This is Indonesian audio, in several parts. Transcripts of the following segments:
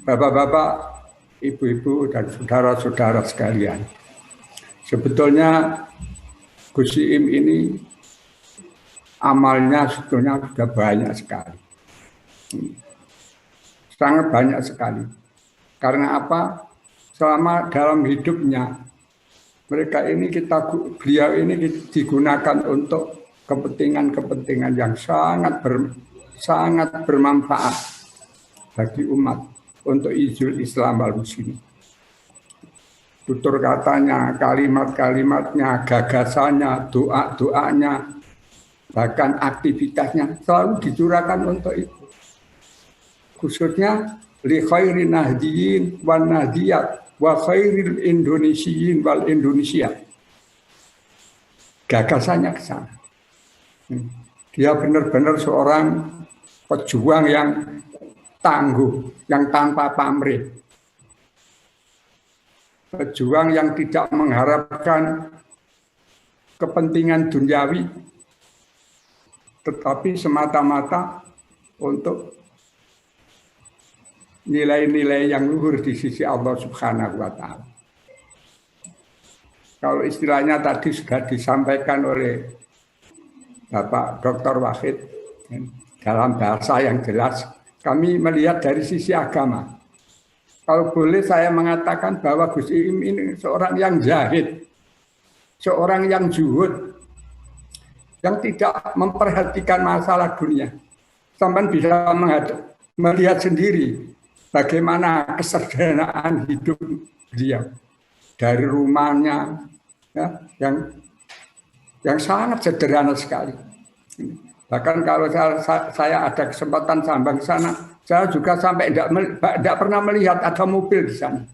Bapak-bapak, ibu-ibu, dan saudara-saudara sekalian. Sebetulnya Gus Iim ini amalnya sebetulnya sudah banyak sekali. Sangat banyak sekali. Karena apa? Selama dalam hidupnya, beliau ini digunakan untuk kepentingan-kepentingan yang sangat bermanfaat bagi umat untuk izul Islam wal muslimin. Tutur katanya, kalimat-kalimatnya, gagasannya, doa-doanya, bahkan aktivitasnya selalu dicurahkan untuk itu. Khususnya li khairin nahdiyin wan nahdiyat wa khairil indonesiyin wal Indonesia. Gagasannya ke sana. Dia benar-benar seorang pejuang yang tangguh, yang tanpa pamrih. Pejuang yang tidak mengharapkan kepentingan duniawi, tetapi semata-mata untuk nilai-nilai yang luhur di sisi Allah Subhanahu wa Ta'ala. Kalau istilahnya tadi sudah disampaikan oleh Bapak Dr. Wahid dalam bahasa yang jelas, kami melihat dari sisi agama. Kalau boleh saya mengatakan bahwa Gus Iim ini seorang yang zahid, seorang yang zuhud, yang tidak memperhatikan masalah dunia. Sampai bisa melihat sendiri bagaimana kesederhanaan hidup beliau dari rumahnya, ya, yang sangat sederhana sekali. Bahkan kalau saya ada kesempatan sambang ke sana, saya juga sampai tidak pernah melihat ada mobil di sana.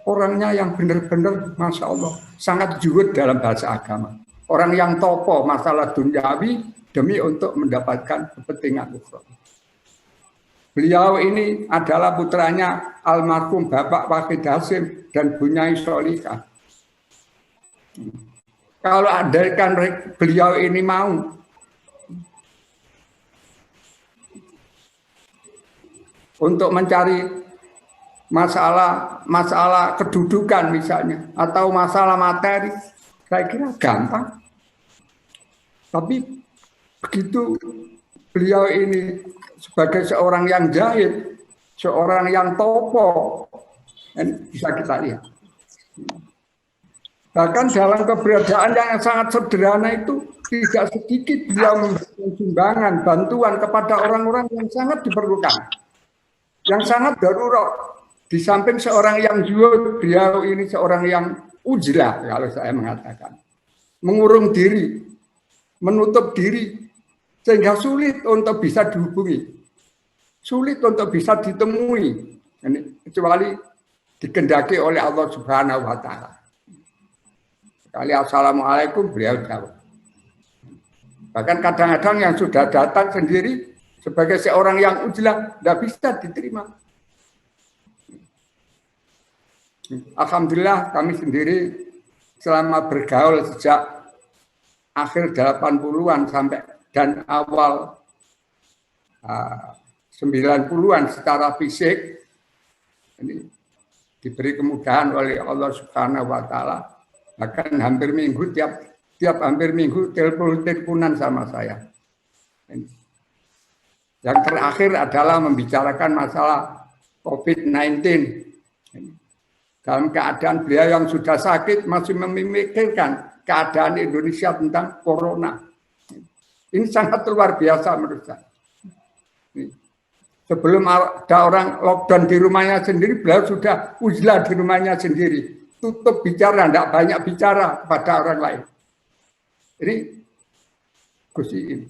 Orangnya yang benar-benar, Masya Allah, sangat zuhud dalam bahasa agama. Orang yang topo masalah duniawi demi untuk mendapatkan kepentingan ukhra. Beliau ini adalah putranya almarhum Bapak Wahid Hasim dan Bu Nyai Solihah. Kalau andaikan beliau ini mau untuk mencari masalah kedudukan misalnya atau masalah materi, saya kira gampang. Tapi begitu beliau ini sebagai seorang yang jahit, seorang yang topo, bisa kita lihat. Bahkan dalam keberadaan yang sangat sederhana itu tidak sedikit beliau memberikan sumbangan, bantuan kepada orang-orang yang sangat diperlukan, yang sangat darurat. Di samping seorang yang zuhud, beliau ini seorang yang ujlah kalau saya mengatakan, mengurung diri, menutup diri, sehingga sulit untuk bisa dihubungi, sulit untuk bisa ditemui, kecuali dikendaki oleh Allah Subhanahu wa Ta'ala. Kali assalamualaikum beliau jawab. Bahkan kadang-kadang yang sudah datang sendiri sebagai seorang yang ujlah tidak bisa diterima. Alhamdulillah kami sendiri selama bergaul sejak akhir 80-an sampai dan awal 90-an secara fisik ini diberi kemudahan oleh Allah Subhanahu wa Ta'ala. Bahkan hampir minggu tiap hampir minggu teleponan sama saya. Yang terakhir adalah membicarakan masalah COVID-19. Dalam keadaan beliau yang sudah sakit masih memikirkan keadaan Indonesia tentang corona. Ini sangat luar biasa menurut saya. Sebelum ada orang lockdown di rumahnya sendiri, beliau sudah uzlah di rumahnya sendiri. Tutup bicara, tidak banyak bicara kepada orang lain. Ini Gus Iim.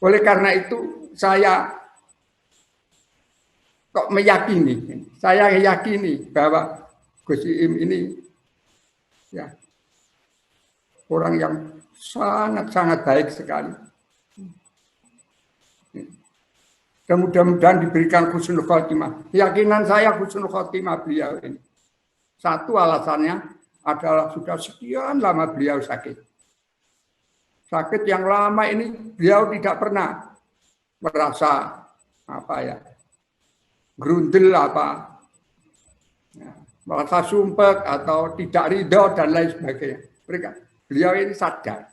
Oleh karena itu saya kok meyakini, saya meyakini bahwa Gus Iim ini ya orang yang sangat-sangat baik sekali. Dan mudah-mudahan diberikan husnul khotimah. Keyakinan saya husnul khotimah beliau ini. Satu alasannya adalah sudah sekian lama beliau sakit. Sakit yang lama ini beliau tidak pernah merasa gerundel apa, merasa sumpek atau tidak ridho dan lain sebagainya. Beliau ini sadar,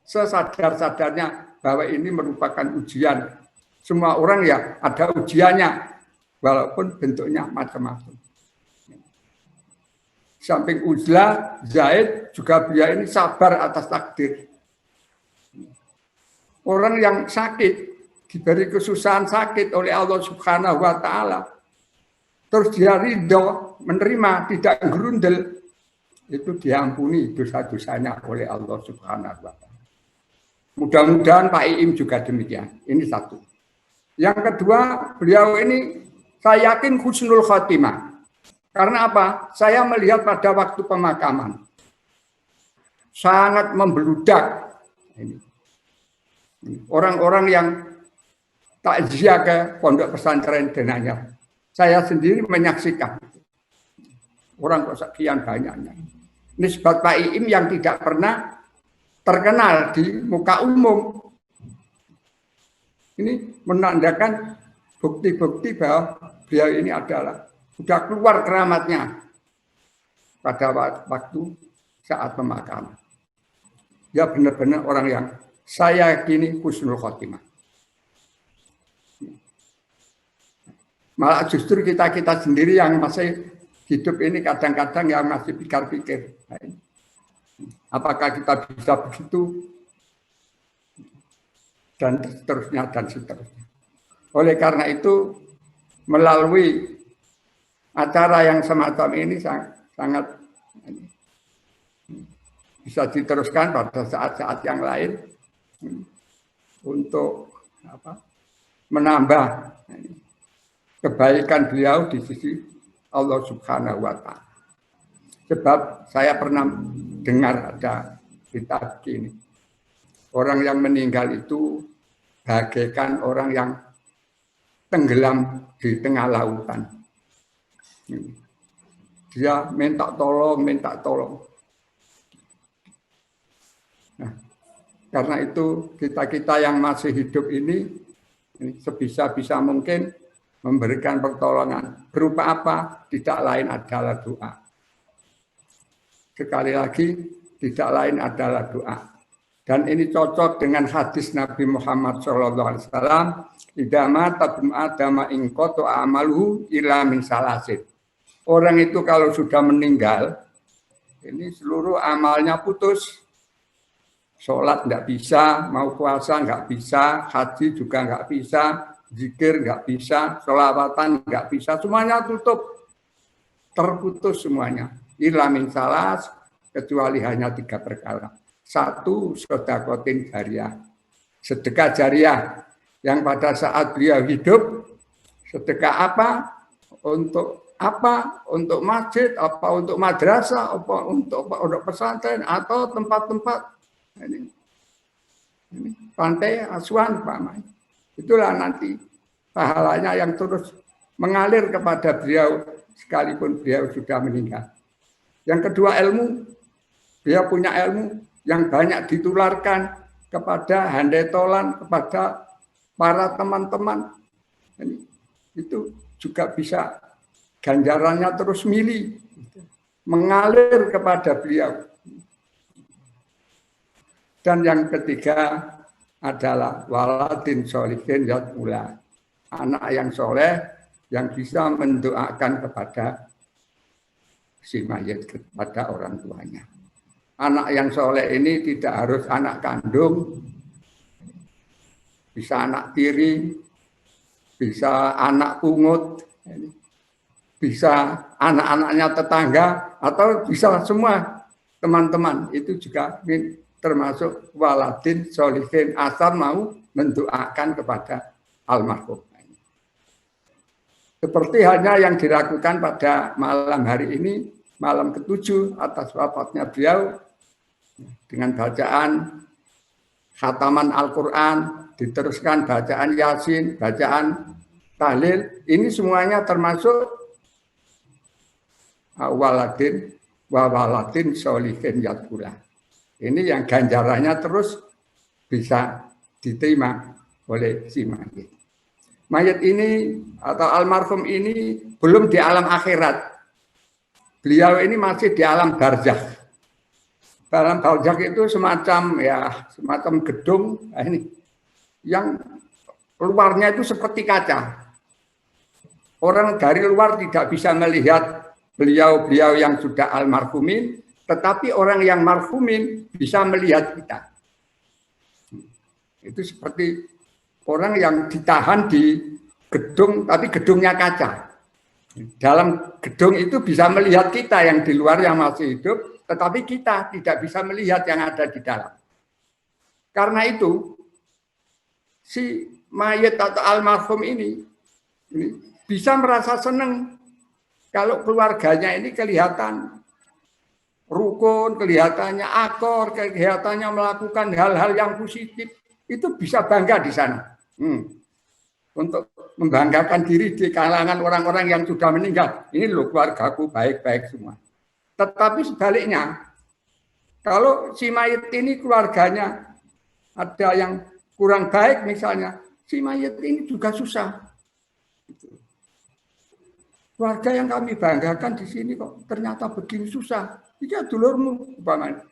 sesadar-sadarnya bahwa ini merupakan ujian. Semua orang ya ada ujiannya, walaupun bentuknya macam-macam. Samping uzlah, Zaid juga beliau ini sabar atas takdir. Orang yang sakit, diberi kesusahan sakit oleh Allah Subhanahu wa Ta'ala, terus dia ridho, menerima, tidak gerundel, itu diampuni dosa-dosanya oleh Allah Subhanahu wa Ta'ala. Mudah-mudahan Pak Iim juga demikian. Ini satu. Yang kedua, beliau ini saya yakin husnul khotimah. Karena apa? Saya melihat pada waktu pemakaman sangat membeludak ini. Orang-orang yang takziah ke pondok pesantren Denanyar. Saya sendiri menyaksikan. Orang kok sekian banyaknya. Ini sebab Pak Iim yang tidak pernah terkenal di muka umum. Ini menandakan bukti-bukti bahwa beliau ini adalah sudah keluar keramatnya pada waktu saat pemakaman. Dia benar-benar orang yang saya yakini husnul khotimah. Malah justru kita sendiri yang masih hidup ini kadang-kadang yang masih pikir-pikir. Apakah kita bisa begitu? Dan seterusnya dan seterusnya. Oleh karena itu, melalui acara yang semacam ini sangat bisa diteruskan pada saat-saat yang lain untuk menambah kebaikan beliau di sisi Allah Subhanahu wa Ta'ala. Sebab saya pernah dengar ada cerita begini. Orang yang meninggal itu bagaikan orang yang tenggelam di tengah lautan. Dia minta tolong. Nah, karena itu kita yang masih hidup ini sebisa-bisa mungkin memberikan pertolongan. Berupa apa? Tidak lain adalah doa. Sekali lagi, tidak lain adalah doa. Dan ini cocok dengan hadis Nabi Muhammad SAW. Idza mata ibnu Adama in qata amaluhu illa min salasin. Orang itu kalau sudah meninggal, ini seluruh amalnya putus. Sholat nggak bisa, mau puasa nggak bisa, haji juga nggak bisa, zikir nggak bisa, sholawatan nggak bisa, semuanya tutup. Terputus semuanya. Illa min salas, kecuali hanya 3 perkara. 1, sedekatin jariah. Sedekah jariah yang pada saat beliau hidup, sedekah apa? Untuk apa? Untuk masjid, apa untuk madrasah, apa untuk pesantren atau tempat-tempat ini pantai asuhan Pak Mai. Itulah nanti pahalanya yang terus mengalir kepada beliau sekalipun beliau sudah meninggal. Yang kedua ilmu, beliau punya ilmu yang banyak ditularkan kepada handai tolan, kepada para teman-teman. Itu juga bisa ganjarannya terus milih, mengalir kepada beliau. Dan yang ketiga adalah waladin sholihin yad'ula. Anak yang soleh yang bisa mendoakan kepada si mayit, kepada orang tuanya. Anak yang soleh ini tidak harus anak kandung, bisa anak tiri, bisa anak pungut, bisa anak-anaknya tetangga, atau bisa semua teman-teman. Itu juga termasuk waladin sholihin, asal mau mendoakan kepada almarhum. Seperti halnya yang dilakukan pada malam hari ini, malam ke-7 atas wafatnya beliau, dengan bacaan khataman Al-Quran, diteruskan bacaan Yasin, bacaan tahlil, ini semuanya termasuk waladin wa waladin sholihin yad'ula. Ini yang ganjarannya terus bisa diterima oleh si mayit. mayat ini atau almarhum ini belum di alam akhirat. Beliau ini masih di alam barzakh. Alam barzakh itu semacam gedung ini yang luarnya itu seperti kaca. Orang dari luar tidak bisa melihat beliau-beliau yang sudah almarhumin, tetapi orang yang marhumin bisa melihat kita. Itu seperti orang yang ditahan di gedung, tapi gedungnya kaca. Dalam gedung itu bisa melihat kita yang di luar yang masih hidup, tetapi kita tidak bisa melihat yang ada di dalam. Karena itu, si mayat atau almarhum ini bisa merasa senang kalau keluarganya ini kelihatan rukun, kelihatannya akor, kelihatannya melakukan hal-hal yang positif, itu bisa bangga di sana. Untuk membanggakan diri di kalangan orang-orang yang sudah meninggal. Ini loh keluargaku baik-baik semua. Tetapi sebaliknya, kalau si mayat ini keluarganya ada yang kurang baik misalnya, si mayat ini juga susah. Keluarga yang kami banggakan di sini kok ternyata begini susah. Iki dulurmu,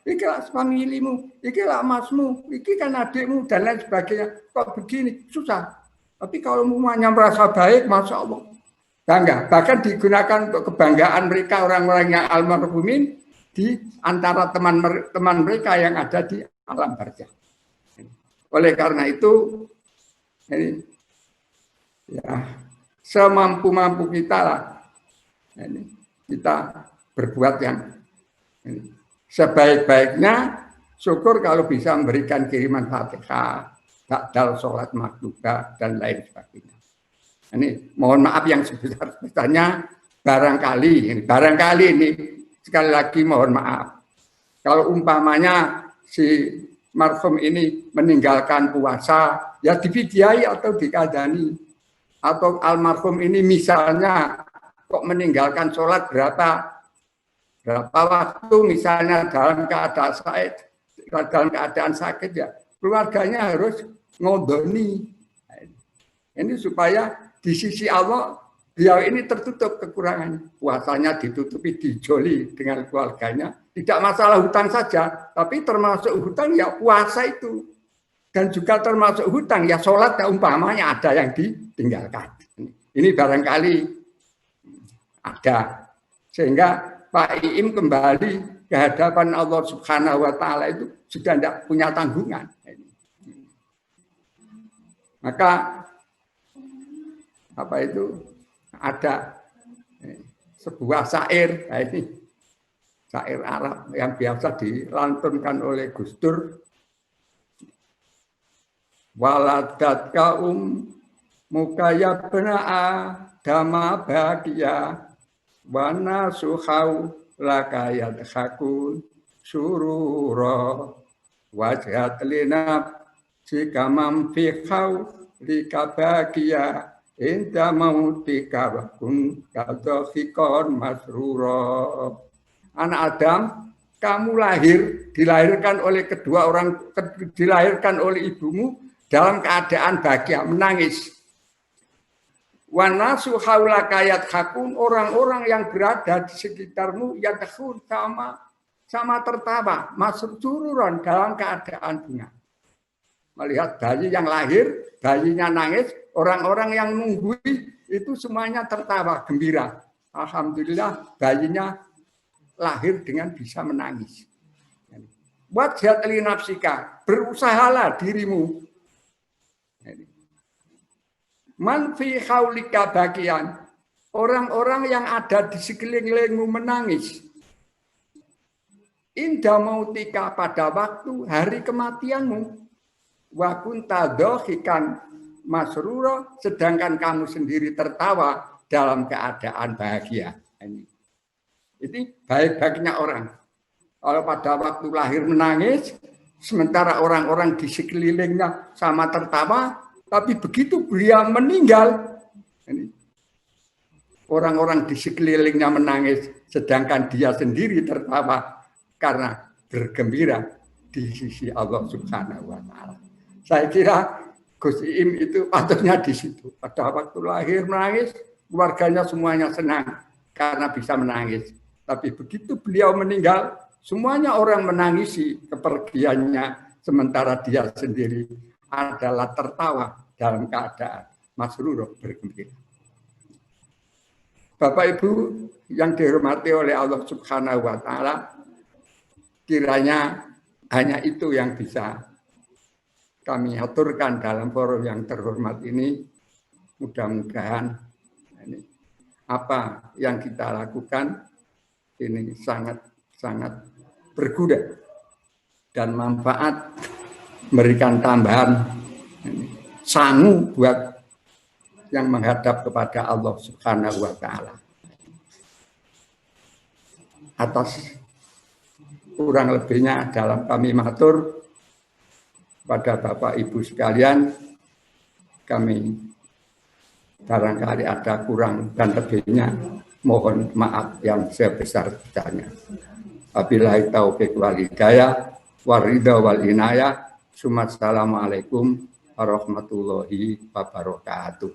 iki lah familimu, iki lah emasmu, iki kan adikmu dan lain sebagainya. Kok begini susah. Tapi kalau semuanya merasa baik, masya Allah, bangga. Bahkan digunakan untuk kebanggaan mereka orang-orang yang almarhumin di antara teman mereka yang ada di alam barzakh. Oleh karena itu, ini, ya, semampu-mampu kita lah, ini, kita berbuat yang ini, sebaik-baiknya. Syukur kalau bisa memberikan kiriman Fatihah, ba'dal sholat maktubah dan lain sebagainya. Ini mohon maaf yang sebesar-besarnya, barangkali ini sekali lagi mohon maaf. Kalau umpamanya si marhum ini meninggalkan puasa, ya difidyai atau dikadani. Atau almarhum ini misalnya kok meninggalkan sholat berapa waktu misalnya dalam keadaan sakit ya. Keluarganya harus ngodoni. Ini supaya di sisi Allah beliau ini tertutup kekurangannya. Puasanya ditutupi, dijoli dengan keluarganya. Tidak masalah hutang saja, tapi termasuk hutang ya puasa itu. Dan juga termasuk hutang ya sholat ya umpamanya ada yang ditinggalkan. Ini barangkali ada. Sehingga Pak Iim kembali ke hadapan Allah Subhanahu wa Ta'ala itu sudah tidak punya tanggungan. Maka apa itu ada sebuah syair, ini syair Arab yang biasa dilantunkan oleh Gus Dur. Waladatka mukayabna dama bahagia wana suhau lakayat hakun sururo wajhat linab jika mamfikau likabagia inda mautika wakun kadohikon masruro. Anak Adam, kamu dilahirkan oleh ibumu dalam keadaan bahagia, menangis. Wanasu haulaka yadhakun, orang-orang yang berada di sekitarmu yadhakun sama tertawa, masruron dalam keadaan bunga. Melihat bayi yang lahir, bayinya nangis, orang-orang yang nunggui itu semuanya tertawa, gembira. Alhamdulillah bayinya lahir dengan bisa menangis. Wajhat li nafsika, berusahalah dirimu. Man fi haulika bagian, orang-orang yang ada di sekelilingmu menangis. Inda mautika, pada waktu hari kematianmu. Wa kunta dhahikan masrura, sedangkan kamu sendiri tertawa dalam keadaan bahagia. Ini baik-baiknya orang. Kalau pada waktu lahir menangis, sementara orang-orang di sekelilingnya sama tertawa, tapi begitu beliau meninggal, orang-orang di sekelilingnya menangis, sedangkan dia sendiri tertawa karena bergembira di sisi Allah Subhanahu wa Ta'ala. Saya kira Gus Iim itu patutnya di situ. Pada waktu lahir menangis, keluarganya semuanya senang karena bisa menangis. Tapi begitu beliau meninggal, semuanya orang menangisi kepergiannya, sementara dia sendiri adalah tertawa dalam keadaan masrur bergembira. Bapak Ibu yang dihormati oleh Allah Subhanahu wa taala, kiranya hanya itu yang bisa kami aturkan dalam forum yang terhormat ini. Mudah-mudahan apa yang kita lakukan ini sangat berguna dan manfaat, memberikan tambahan sangu buat yang menghadap kepada Allah Subhanahu wa taala. Atas kurang lebihnya dalam kami matur pada Bapak Ibu sekalian, kami barangkali ada kurang dan lebihnya, mohon maaf yang sebesar-besarnya. Wabillahi taufiq wal hidayah, waridha wal inayah. Assalamualaikum warahmatullahi wabarakatuh.